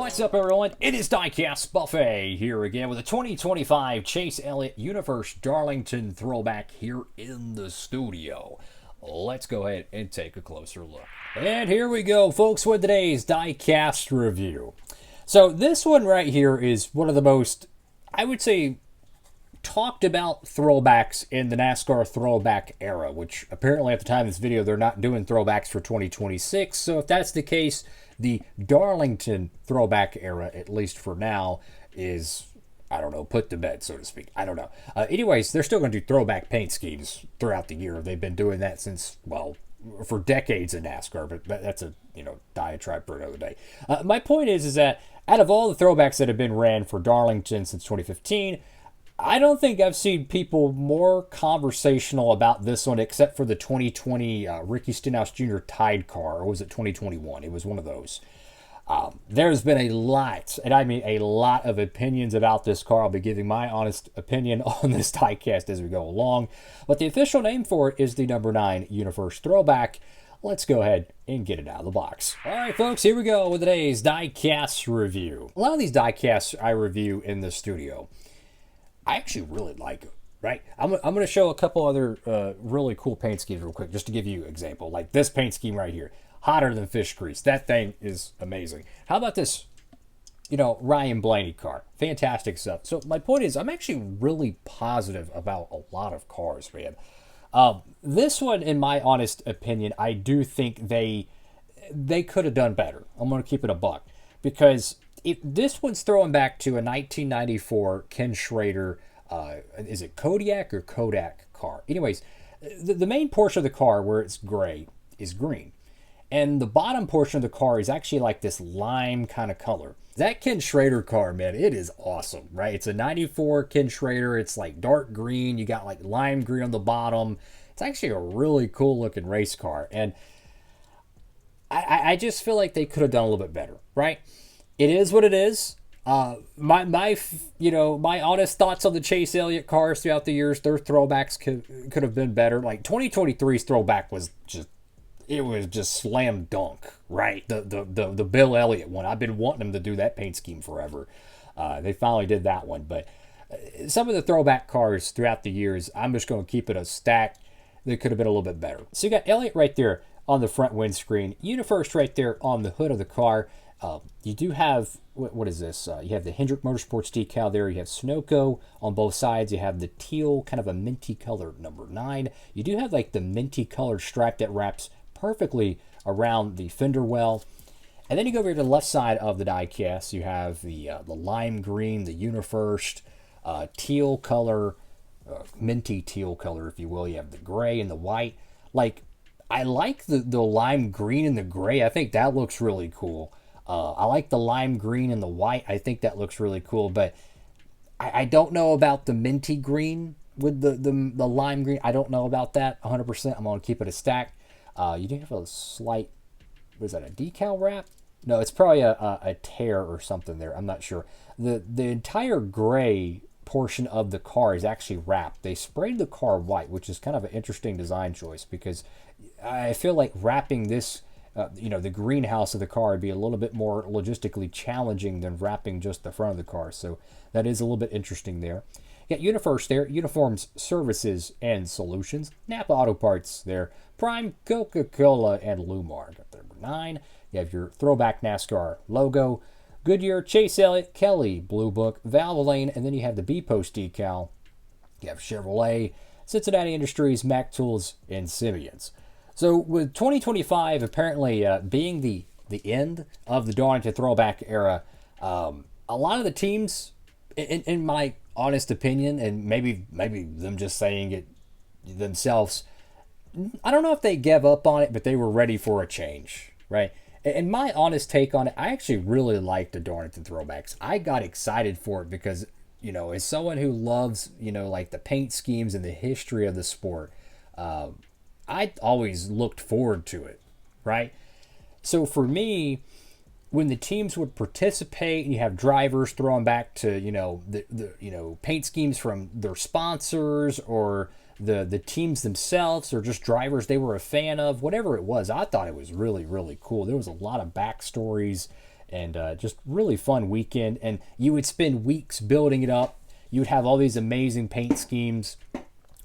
What's up, everyone? It is Diecastbuffet here again with a 2025 Chase Elliott Unifrst Darlington throwback here in the studio. Let's go ahead and take a closer look. And here we go, folks, with today's Diecast review. So this one right here is one of the most, I would say, talked about throwbacks in the NASCAR throwback era, which apparently at the time of this video, they're not doing throwbacks for 2026. So if that's the case, the Darlington throwback era, at least for now, is, I don't know, put to bed, so to speak. I don't know. Anyways, they're still going to do throwback paint schemes throughout the year. They've been doing that since, well, for decades in NASCAR, but that's a, diatribe for another day. My point is that out of all the throwbacks that have been ran for Darlington since 2015, I don't think I've seen people more conversational about this one except for the 2020 Ricky Stenhouse Jr. Tide car, or was it 2021? It was one of those. There's been a lot, and I mean a lot of opinions about this car. I'll be giving my honest opinion on this diecast as we go along. But the official name for it is the number 9 Unifrst Throwback. Let's go ahead and get it out of the box. All right, folks, here we go with today's diecast review. A lot of these diecasts I review in the studio, I actually really like them, right? I'm going to show a couple other really cool paint schemes real quick, just to give you an example. Like this paint scheme right here, hotter than fish grease. That thing is amazing. How about this, Ryan Blaney car? Fantastic stuff. So my point is, I'm actually really positive about a lot of cars, man. This one, in my honest opinion, I do think they could have done better. I'm going to keep it a buck, because this one's throwing back to a 1994 Ken Schrader, is it Kodiak or Kodak car? Anyways, the main portion of the car where it's gray is green. And the bottom portion of the car is actually like this lime kind of color. That Ken Schrader car, man, it is awesome, right? It's a 94 Ken Schrader. It's like dark green. You got like lime green on the bottom. It's actually a really cool looking race car. And I just feel like they could have done a little bit better, right? It is what it is. My honest thoughts on the Chase Elliott cars throughout the years, their throwbacks could have been better. Like 2023's throwback was just slam dunk, right? The Bill Elliott one. I've been wanting them to do that paint scheme forever. They finally did that one. But some of the throwback cars throughout the years, I'm just going to keep it a stack. They could have been a little bit better. So you got Elliott right there on the front windscreen. Unifrst right there on the hood of the car. You do have, what is this? You have the Hendrick Motorsports decal there. You have Sunoco on both sides. You have the teal, kind of a minty color, number 9. You do have like the minty colored stripe that wraps perfectly around the fender well. And then you go over to the left side of the diecast. You have the lime green, the Unifrst, teal color, minty teal color, if you will. You have the gray and the white. Like, I like the lime green and the gray. I think that looks really cool. I like the lime green and the white. I think that looks really cool, but I don't know about the minty green with the lime green. I don't know about that 100%. I'm going to keep it a stack. You do have a slight, was that a decal wrap? No, it's probably a tear or something there. I'm not sure. The entire gray portion of the car is actually wrapped. They sprayed the car white, which is kind of an interesting design choice, because I feel like wrapping this the greenhouse of the car would be a little bit more logistically challenging than wrapping just the front of the car. So that is a little bit interesting there. You got Unifrst there, Uniforms, Services, and Solutions. Napa Auto Parts there. Prime, Coca-Cola, and Lumar. Got number 9. You have your throwback NASCAR logo. Goodyear, Chase Elliott, Kelly, Blue Book, Valvoline, and then you have the B-Post decal. You have Chevrolet, Cincinnati Industries, Mac Tools, and Simeon's. So with 2025 apparently being the end of the Darlington throwback era, a lot of the teams, in my honest opinion, and maybe them just saying it themselves, I don't know if they gave up on it, but they were ready for a change, right? And my honest take on it, I actually really like the Darlington throwbacks. I got excited for it because, as someone who loves, like the paint schemes and the history of the sport, I always looked forward to it, right? So for me, when the teams would participate and you have drivers throwing back to, the paint schemes from their sponsors or the teams themselves or just drivers they were a fan of, whatever it was, I thought it was really, really cool. There was a lot of backstories and just really fun weekend. And you would spend weeks building it up. You would have all these amazing paint schemes.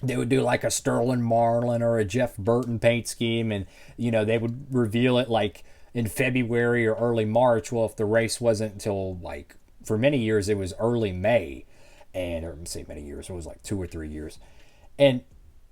They would do like a Sterling Marlin or a Jeff Burton paint scheme, and they would reveal it like in February or early March. Well, if the race wasn't until like, for many years it was early May, and or say many years, it was like 2 or 3 years, and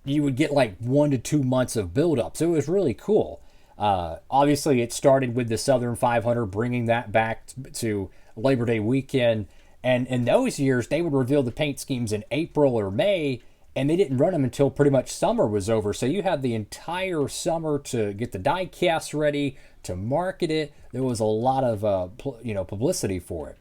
you would get like 1 to 2 months of build up. So it was really cool. Obviously, it started with the Southern 500, bringing that back to Labor Day weekend, and in those years they would reveal the paint schemes in April or May. And they didn't run them until pretty much summer was over. So you had the entire summer to get the diecast ready, to market it. There was a lot of publicity for it.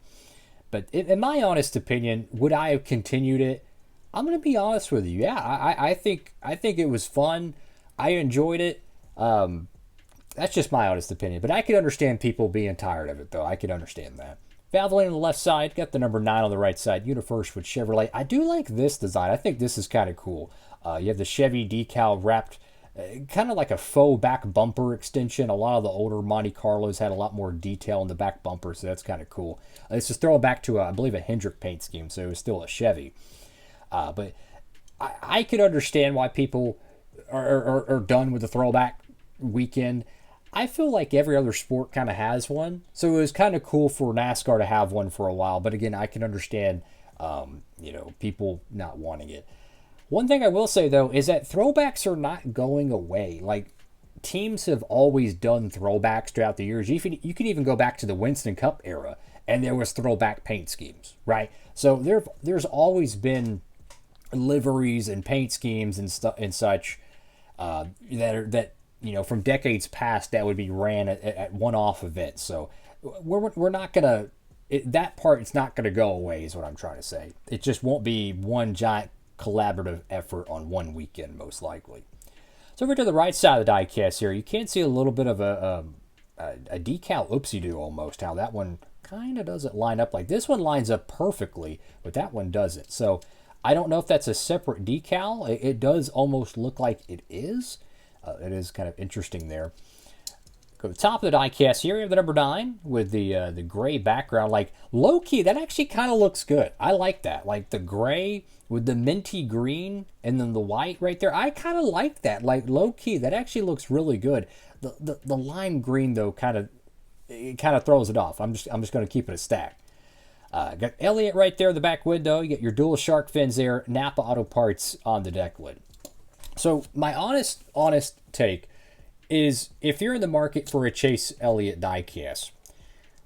But in my honest opinion, would I have continued it? I'm going to be honest with you. Yeah, I think it was fun. I enjoyed it. That's just my honest opinion. But I could understand people being tired of it, though. I could understand that. Valve lane on the left side, got the number 9 on the right side. Unifrst with Chevrolet. I do like this design. I think this is kind of cool. You have the Chevy decal wrapped, kind of like a faux back bumper extension. A lot of the older Monte Carlos had a lot more detail in the back bumper, so that's kind of cool. This is throwing back to, I believe, a Hendrick paint scheme, so it was still a Chevy. But I could understand why people are done with the throwback weekend. I feel like every other sport kind of has one. So it was kind of cool for NASCAR to have one for a while. But again, I can understand, people not wanting it. One thing I will say, though, is that throwbacks are not going away. Like, teams have always done throwbacks throughout the years. You can even go back to the Winston Cup era, and there was throwback paint schemes, right? So there's always been liveries and paint schemes and such that from decades past that would be ran at one-off events. So we're not gonna that part. It's not gonna go away, is what I'm trying to say. It just won't be one giant collaborative effort on one weekend, most likely. So over to the right side of the diecast here, you can see a little bit of a decal oopsie-doo almost. How that one kind of doesn't line up. Like this one lines up perfectly, but that one doesn't. So I don't know if that's a separate decal. It does almost look like it is. It is kind of interesting there. Go to the top of the diecast here. You have the number 9 with the gray background. Like low key, that actually kind of looks good. I like that. Like the gray with the minty green and then the white right there. I kind of like that. Like low key, that actually looks really good. The lime green though kind of throws it off. I'm just going to keep it a stack. Got Elliott right there in the back window. You get your dual shark fins there. Napa Auto Parts on the deck lid. So my honest take is, if you're in the market for a Chase Elliott diecast,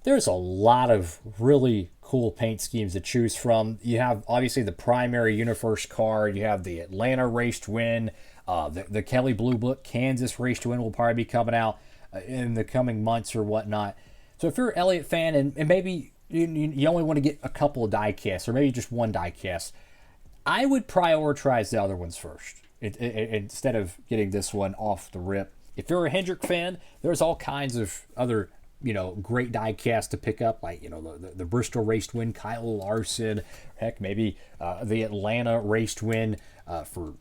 there's a lot of really cool paint schemes to choose from. You have obviously the primary Unifrst car. You have the Atlanta race to win. The Kelly Blue Book Kansas race to win will probably be coming out in the coming months or whatnot. So if you're an Elliott fan and maybe you only want to get a couple of diecasts or maybe just one diecast, I would prioritize the other ones first. Instead of getting this one off the rip. If you're a Hendrick fan, there's all kinds of other, great diecasts to pick up, like, the Bristol race to win, Kyle Larson, heck, maybe the Atlanta race to win for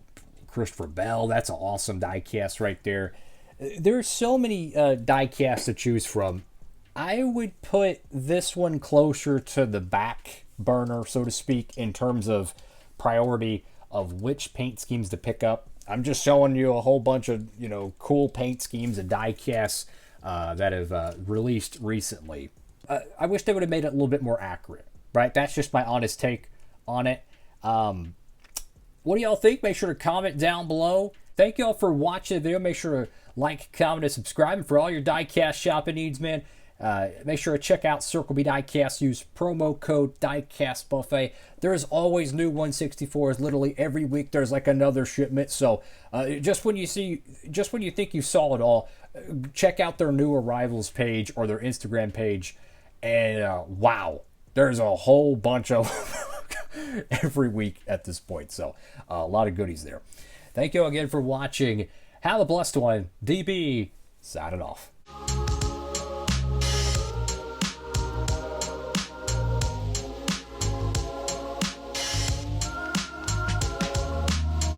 Christopher Bell. That's an awesome diecast right there. There's so many diecasts to choose from. I would put this one closer to the back burner, so to speak, in terms of priority of which paint schemes to pick up. I'm just showing you a whole bunch of cool paint schemes and diecasts that have released recently. I wish they would have made it a little bit more accurate, right? That's just my honest take on it. What do y'all think? Make sure to comment down below. Thank y'all for watching the video. Make sure to like, comment, and subscribe. And for all your diecast shopping needs, man, make sure to check out Circle B Diecast. Use promo code Diecastbuffet. There's always new 164s. Literally every week there's like another shipment. So just when you think you saw it all, check out their new arrivals page or their Instagram page, and wow, there's a whole bunch of every week at this point. So a lot of goodies there. Thank you again for watching. Have a blessed one. DB signing off.